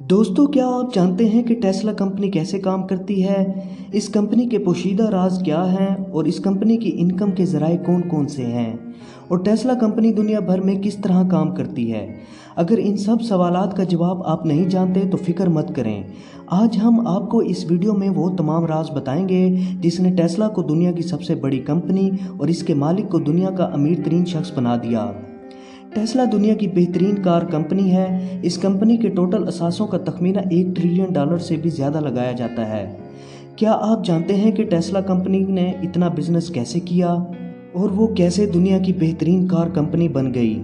दोस्तों, क्या आप जानते हैं कि टेस्ला कंपनी कैसे काम करती है? इस कंपनी के पोशीदा राज क्या हैं और इस कंपनी की इनकम के ज़राए कौन कौन से हैं? और टेस्ला कंपनी दुनिया भर में किस तरह काम करती है? अगर इन सब सवालात का जवाब आप नहीं जानते तो फिक्र मत करें। आज हम आपको इस वीडियो में वो तमाम राज बताएंगे जिसने टेस्ला को दुनिया की सबसे बड़ी कंपनी और इसके मालिक को दुनिया का अमीर तरीन शख्स बना दिया। टेस्ला दुनिया की बेहतरीन कार कंपनी है। इस कंपनी के टोटल असासों का तखमीना $1 ट्रिलियन से भी ज़्यादा लगाया जाता है। क्या आप जानते हैं कि टेस्ला कंपनी ने इतना बिजनेस कैसे किया और वो कैसे दुनिया की बेहतरीन कार कंपनी बन गई?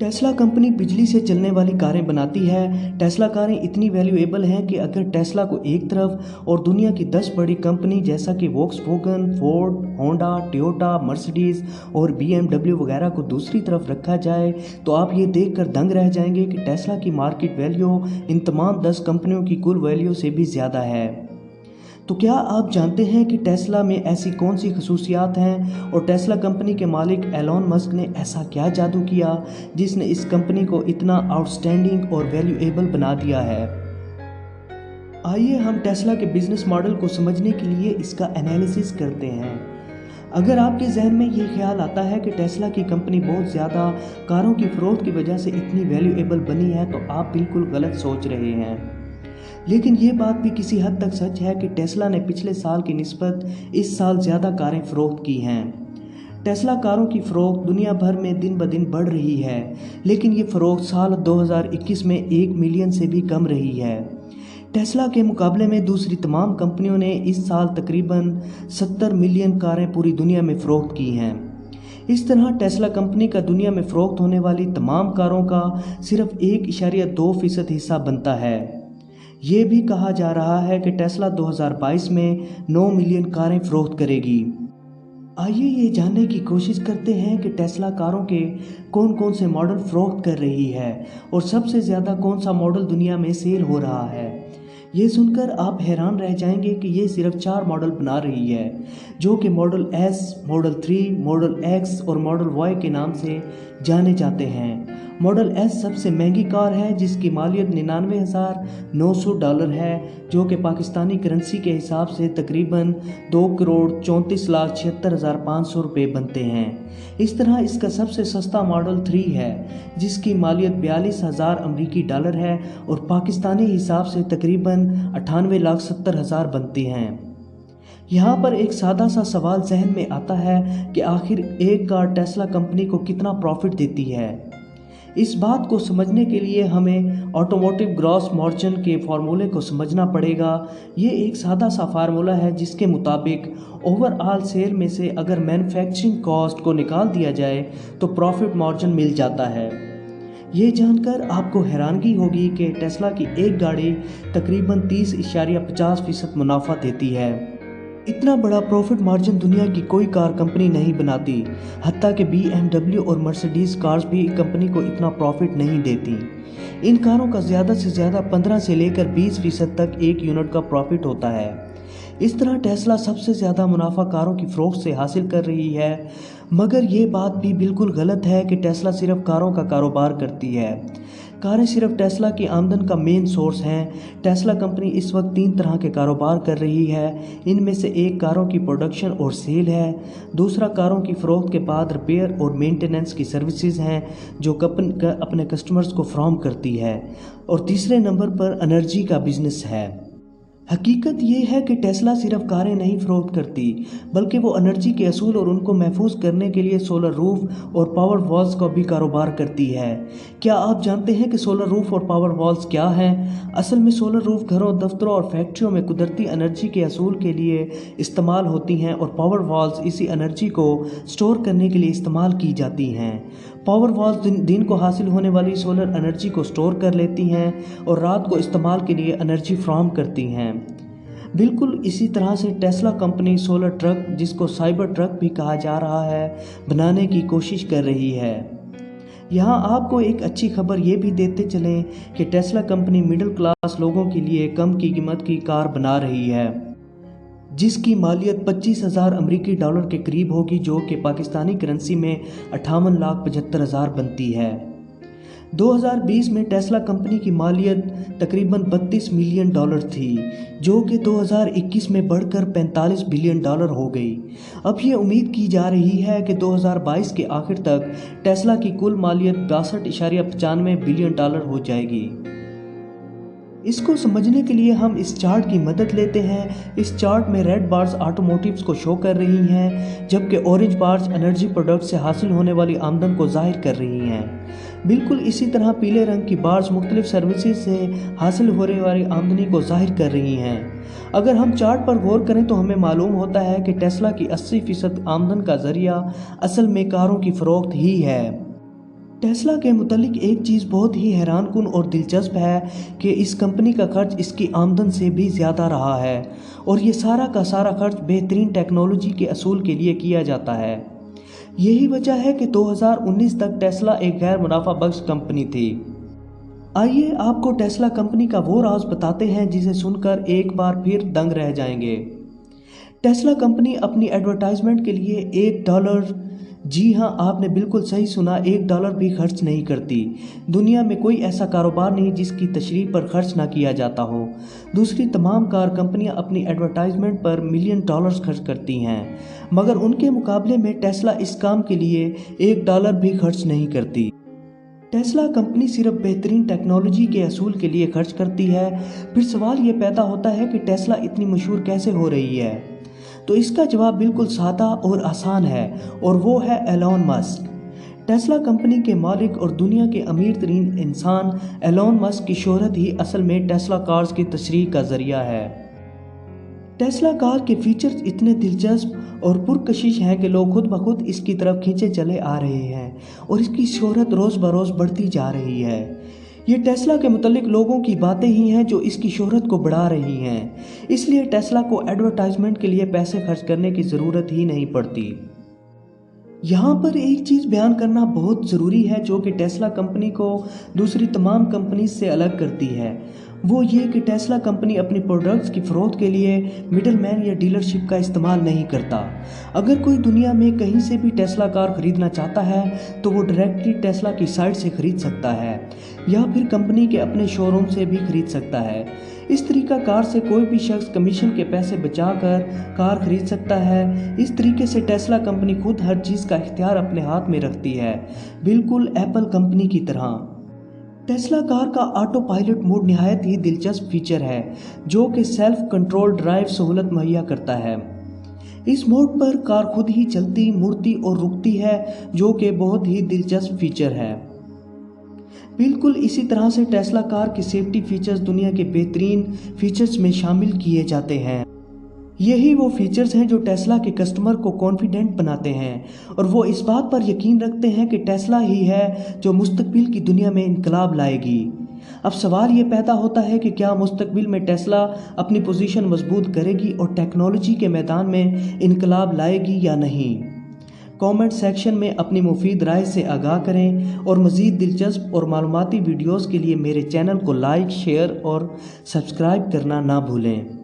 टेस्ला कंपनी बिजली से चलने वाली कारें बनाती है। टेस्ला कारें इतनी वैल्यूएबल हैं कि अगर टेस्ला को एक तरफ और दुनिया की 10 बड़ी कंपनी जैसा कि Volkswagen, Ford, Honda, Toyota, Mercedes और BMW वगैरह को दूसरी तरफ रखा जाए तो आप ये देखकर दंग रह जाएंगे कि टेस्ला की मार्केट वैल्यू इन तमाम 10 कंपनियों की कुल वैल्यू से भी ज़्यादा है। तो क्या आप जानते हैं कि टेस्ला में ऐसी कौन सी खसूसियात हैं और टेस्ला कंपनी के मालिक एलॉन मस्क ने ऐसा क्या जादू किया जिसने इस कंपनी को इतना आउटस्टैंडिंग और वैल्यूएबल बना दिया है? आइए हम टेस्ला के बिजनेस मॉडल को समझने के लिए इसका एनालिसिस करते हैं। अगर आपके जहन में ये ख्याल आता है कि टेस्ला की कंपनी बहुत ज़्यादा कारों की फ़रोख्त की वजह से इतनी वैल्यूएबल बनी है तो आप बिल्कुल गलत सोच रहे हैं। लेकिन ये बात भी किसी हद तक सच है कि टेस्ला ने पिछले साल की निस्बत इस साल ज़्यादा कारें फ़रोख्त की हैं। टेस्ला कारों की फ़रोख्त दुनिया भर में दिन ब दिन बढ़ रही है, लेकिन ये फ़रोख्त साल 2021 में 1 मिलियन से भी कम रही है। टेस्ला के मुकाबले में दूसरी तमाम कंपनियों ने इस साल तकरीबन 70 मिलियन कारें पूरी दुनिया में फ़रोख्त की हैं। इस तरह टेस्ला कंपनी का दुनिया में फ़रोख्त होने वाली तमाम कारों का सिर्फ 1.2% हिस्सा बनता है। ये भी कहा जा रहा है कि टेस्ला 2022 में 9 मिलियन कारें फ़रोख्त करेगी। आइए ये जानने की कोशिश करते हैं कि टेस्ला कारों के कौन कौन से मॉडल फ़रोख्त कर रही है और सबसे ज़्यादा कौन सा मॉडल दुनिया में सेल हो रहा है। ये सुनकर आप हैरान रह जाएंगे कि ये सिर्फ 4 मॉडल बना रही है, जो कि model S, model 3, model X और मॉडल Y के नाम से जाने जाते हैं। मॉडल S सबसे महंगी कार है जिसकी मालियत $99,900 है, जो कि पाकिस्तानी करेंसी के हिसाब से तकरीबन 2,34,76,500 रुपये बनते हैं। इस तरह इसका सबसे सस्ता मॉडल 3 है जिसकी मालियत $42,000 है और पाकिस्तानी हिसाब से तकरीबन 98,70,000 बनती हैं। यहाँ पर एक सादा सा सवाल जहन में आता है कि आखिर एक कार टेस्ला कंपनी को कितना प्रॉफिट देती है। इस बात को समझने के लिए हमें ऑटोमोटिव ग्रॉस मार्जिन के फार्मूले को समझना पड़ेगा। ये एक सादा सा फार्मूला है जिसके मुताबिक ओवरऑल सेल में से अगर मैन्युफैक्चरिंग कॉस्ट को निकाल दिया जाए तो प्रॉफिट मार्जिन मिल जाता है। ये जानकर आपको हैरानगी होगी कि टेस्ला की एक गाड़ी तकरीबन 30.50% मुनाफा देती है। इतना बड़ा प्रॉफिट मार्जिन दुनिया की कोई कार कंपनी नहीं बनाती। हत्ता कि BMW और मर्सिडीज कार्स भी कंपनी को इतना प्रॉफिट नहीं देती। इन कारों का ज़्यादा से ज़्यादा 15 से लेकर 20% तक एक यूनिट का प्रॉफिट होता है। इस तरह टेस्ला सबसे ज़्यादा मुनाफा कारों की फ़रोख्त से हासिल कर रही है। मगर ये बात भी बिल्कुल गलत है कि टेस्ला सिर्फ कारों का कारोबार करती है। कारें सिर्फ टेस्ला की आमदन का मेन सोर्स हैं। टेस्ला कंपनी इस वक्त 3 तरह के कारोबार कर रही है। इनमें से एक कारों की प्रोडक्शन और सेल है, दूसरा कारों की फ़रोख्त के बाद रिपेयर और मेंटेनेंस की सर्विसेज हैं जो अपने कस्टमर्स को फराहम करती है, और तीसरे नंबर पर एनर्जी का बिजनेस है। हकीकत ये है कि टेस्ला सिर्फ कारें नहीं फ़रोख्त करती बल्कि वो एनर्जी के असूल और उनको महफूज करने के लिए सोलर रूफ और पावर वॉल्स का भी कारोबार करती है। क्या आप जानते हैं कि सोलर रूफ और पावर वॉल्स क्या हैं? असल में सोलर रूफ घरों, दफ्तरों और फैक्ट्रियों में कुदरती एनर्जी के असूल के लिए इस्तेमाल होती हैं और पावर वॉल्स इसी एनर्जी को स्टोर करने के लिए इस्तेमाल की जाती हैं। पावर वॉल्स दिन को हासिल होने वाली सोलर एनर्जी को स्टोर कर लेती हैं और रात को इस्तेमाल के लिए एनर्जी फ्राहम करती हैं। बिल्कुल इसी तरह से टेस्ला कंपनी सोलर ट्रक, जिसको साइबर ट्रक भी कहा जा रहा है, बनाने की कोशिश कर रही है। यहाँ आपको एक अच्छी खबर ये भी देते चलें कि टेस्ला कंपनी मिडिल क्लास लोगों के लिए कम की कीमत की कार बना रही है जिसकी मालियत $25,000 के करीब होगी, जो कि पाकिस्तानी करेंसी में 58,75,000 बनती है। 2020 में टेस्ला कंपनी की मालियत तकरीबन $32 मिलियन थी, जो कि 2021 में बढ़कर $45 बिलियन हो गई। अब ये उम्मीद की जा रही है कि 2022 के आखिर तक टेस्ला की कुल मालियत $62.95 बिलियन हो जाएगी। इसको समझने के लिए हम इस चार्ट की मदद लेते हैं। इस चार्ट में रेड बार्स ऑटोमोटिव्स को शो कर रही हैं, जबकि ऑरेंज बार्स एनर्जी प्रोडक्ट से हासिल होने वाली आमदन को जाहिर कर रही हैं। बिल्कुल इसी तरह पीले रंग की बार्स मुख्तलिफ सर्विसेज से हासिल होने वाली आमदनी को जाहिर कर रही हैं। अगर हम चार्ट पर गौर करें तो हमें मालूम होता है कि टेस्ला की 80% आमदन का जरिया असल में कारों की फरोख्त ही है। टेस्ला के मुतालिक एक चीज़ बहुत ही हैरानकुन और दिलचस्प है कि इस कंपनी का खर्च इसकी आमदन से भी ज़्यादा रहा है, और ये सारा का सारा खर्च बेहतरीन टेक्नोलॉजी के असूल के लिए किया जाता है। यही वजह है कि 2019 तक टेस्ला एक गैर मुनाफा बख्श कंपनी थी। आइए आपको टेस्ला कंपनी का वो राज बताते हैं जिसे सुनकर एक बार फिर दंग रह जाएंगे। टेस्ला कंपनी अपनी एडवर्टाइजमेंट के लिए $1, जी हाँ आपने बिल्कुल सही सुना, $1 भी खर्च नहीं करती। दुनिया में कोई ऐसा कारोबार नहीं जिसकी तशरीह पर खर्च ना किया जाता हो। दूसरी तमाम कार कंपनियां अपनी एडवर्टाइजमेंट पर मिलियन डॉलर्स खर्च करती हैं, मगर उनके मुकाबले में टेस्ला इस काम के लिए $1 भी खर्च नहीं करती। टेस्ला कंपनी सिर्फ बेहतरीन टेक्नोलॉजी के असूल के लिए खर्च करती है। फिर सवाल ये पैदा होता है कि टेस्ला इतनी मशहूर कैसे हो रही है? तो इसका जवाब बिल्कुल सादा और आसान है, और वो है एलोन मस्क। टेस्ला कंपनी के मालिक और दुनिया के अमीर तरीन इंसान एलोन मस्क की शोहरत ही असल में टेस्ला कार्स की तशरीह का जरिया है। टेस्ला कार के फीचर्स इतने दिलचस्प और पुरकशिश हैं कि लोग खुद ब खुद इसकी तरफ खींचे चले आ रहे हैं, और इसकी शोहरत रोज़ बरोज़ बढ़ती जा रही है। ये टेस्ला के मुतालिक लोगों की बातें ही हैं जो इसकी शोहरत को बढ़ा रही हैं। इसलिए टेस्ला को एडवर्टाइजमेंट के लिए पैसे खर्च करने की ज़रूरत ही नहीं पड़ती। यहाँ पर एक चीज़ बयान करना बहुत ज़रूरी है जो कि टेस्ला कंपनी को दूसरी तमाम कंपनीज से अलग करती है। वो ये कि टेस्ला कंपनी अपनी प्रोडक्ट्स की फ़रोख्त के लिए मिडलमैन या डीलरशिप का इस्तेमाल नहीं करता। अगर कोई दुनिया में कहीं से भी टेस्ला कार ख़रीदना चाहता है तो वो डायरेक्टली टेस्ला की साइट से ख़रीद सकता है, या फिर कंपनी के अपने शोरूम से भी ख़रीद सकता है। इस तरीका कार से कोई भी शख्स कमीशन के पैसे बचाकर कार ख़रीद सकता है। इस तरीके से टेस्ला कंपनी खुद हर चीज़ का इख्तियार अपने हाथ में रखती है, बिल्कुल एप्पल कंपनी की तरह। टेस्ला कार का ऑटो पायलट मोड निहायत ही दिलचस्प फीचर है जो कि सेल्फ कंट्रोल ड्राइव सहूलत मुहैया करता है। इस मोड पर कार खुद ही चलती, मुड़ती और रुकती है, जो कि बहुत ही दिलचस्प फीचर है। बिल्कुल इसी तरह से टेस्ला कार के सेफ्टी फीचर्स दुनिया के बेहतरीन फीचर्स में शामिल किए जाते हैं। यही वो फीचर्स हैं जो टेस्ला के कस्टमर को कॉन्फिडेंट बनाते हैं, और वो इस बात पर यकीन रखते हैं कि टेस्ला ही है जो मुस्तकबिल की दुनिया में इनकलाब लाएगी। अब सवाल ये पैदा होता है कि क्या मुस्तकबिल में टेस्ला अपनी पोजीशन मजबूत करेगी और टेक्नोलॉजी के मैदान में इनकलाब लाएगी या नहीं? कमेंट सेक्शन में अपनी मुफीद राय से आगाह करें, और मज़ीद दिलचस्प और मालूमाती वीडियोज़ के लिए मेरे चैनल को लाइक, शेयर और सब्सक्राइब करना ना भूलें।